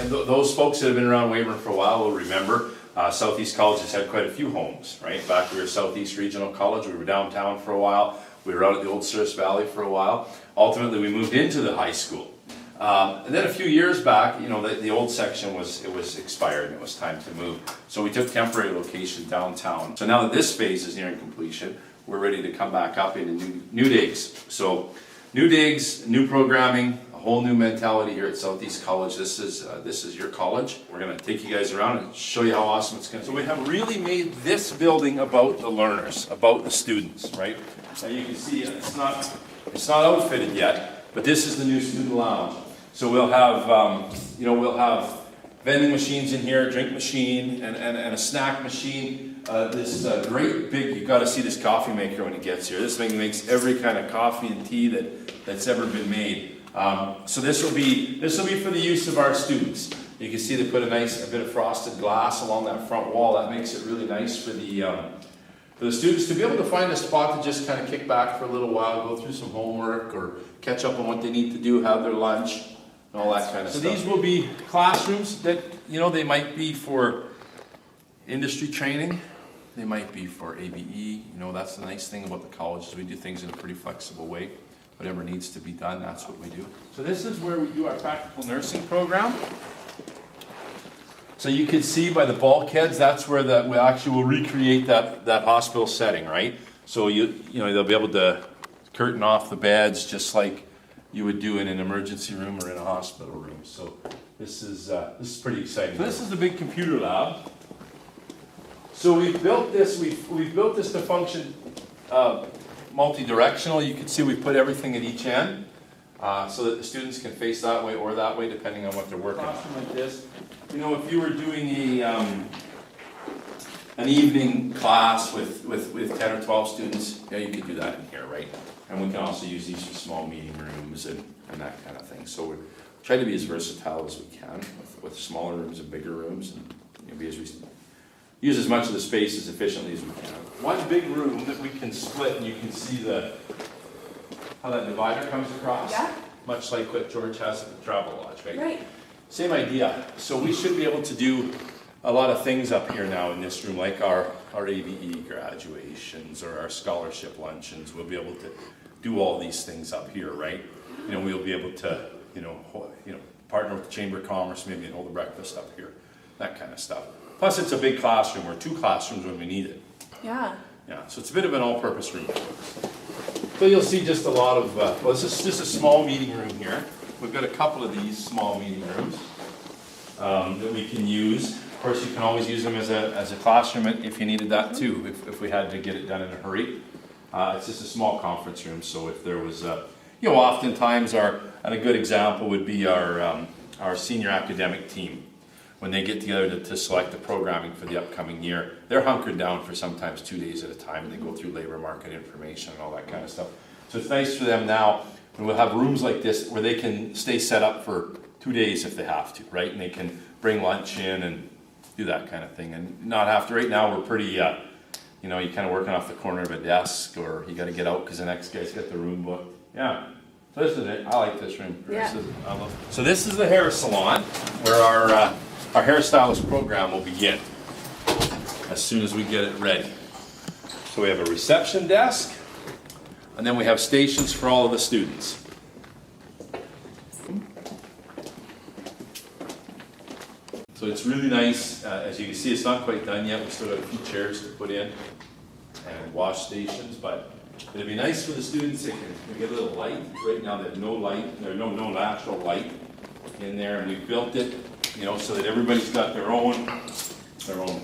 and those folks that have been around Weyburn for a while will remember Southeast College has had quite a few homes, right? Back we were Southeast Regional College, we were downtown for a while, we were out at the old Souris Valley for a while. Ultimately, we moved into the high school. And then a few years back, you know, the old section was expired and it was time to move. So we took temporary location downtown. So now that this phase is nearing completion, we're ready to come back up into new digs. So new digs, new programming, a whole new mentality here at Southeast College. This is your college. We're gonna take you guys around and show you how awesome it's gonna be. So we have really made this building about the learners, about the students, right? Now you can see it's not outfitted yet, but this is the new student lounge. So we'll have, we'll have vending machines in here, a drink machine, and a snack machine. This great big, you've got to see this coffee maker when it gets here. This thing makes every kind of coffee and tea that's ever been made. So this will be for the use of our students. You can see they put a bit of frosted glass along that front wall. That makes it really nice for the students to be able to find a spot to just kind of kick back for a little while, go through some homework or catch up on what they need to do, have their lunch, and all that kind of stuff. So these will be classrooms that, they might be for industry training, they might be for ABE. That's the nice thing about the college is we do things in a pretty flexible way. Whatever needs to be done, that's what we do. So this is where we do our practical nursing program. So you can see by the bulkheads, that's where we actually will recreate that hospital setting, right? So they'll be able to curtain off the beds just like you would do in an emergency room or in a hospital room. So this is pretty exciting. So this is the big computer lab. So we've built this to function multi-directional. You can see we put everything at each end so that the students can face that way or that way depending on what they're working on. Like this. If you were doing an evening class with 10 or 12 students, you could do that in here, right? And we can also use these for small meeting rooms and that kind of thing. So we try to be as versatile as we can with smaller rooms and bigger rooms, and use as much of the space as efficiently as we can. One big room that we can split, and you can see how that divider comes across. Yeah. Much like what George has at the Travel Lodge, right? Right. Same idea. So we should be able to do a lot of things up here now in this room, like our ABE graduations or our scholarship luncheons. We'll be able to do all these things up here, right? We'll be able to, partner with the Chamber of Commerce, maybe hold a breakfast up here, that kind of stuff. Plus, it's a big classroom, or 2 classrooms when we need it. Yeah. Yeah, so it's a bit of an all-purpose room. So you'll see just a lot of, this is just a small meeting room here. We've got a couple of these small meeting rooms that we can use. Of course, you can always use them as a classroom if you needed that too, if we had to get it done in a hurry. It's just a small conference room, so if there was, oftentimes and a good example would be our senior academic team. When they get together to select the programming for the upcoming year, they're hunkered down for sometimes 2 days at a time. They go through labor market information and all that kind of stuff. So it's nice for them now, and we'll have rooms like this where they can stay set up for 2 days if they have to, right? And they can bring lunch in and do that kind of thing, and not have to. Right now we're pretty, you're kind of working off the corner of a desk, or you got to get out because the next guy's got the room booked. Yeah. So this is it. I like this room. Yeah. So this is the hair salon where our hairstylist program will begin as soon as we get it ready. So we have a reception desk, and then we have stations for all of the students. So it's really nice. As you can see, it's not quite done yet. We've still got a few chairs to put in and wash stations, but it'd be nice for the students. They get a little light. Right now they have no light. There's no natural light in there, and we've built it so that everybody's got their own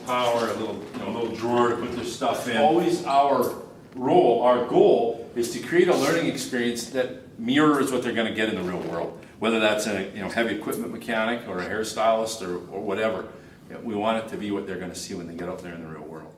power, a little drawer to put their stuff in. Always our goal is to create a learning experience that mirrors what they're going to get in the real world. Whether that's a heavy equipment mechanic or a hairstylist or whatever. We want it to be what they're going to see when they get out there in the real world.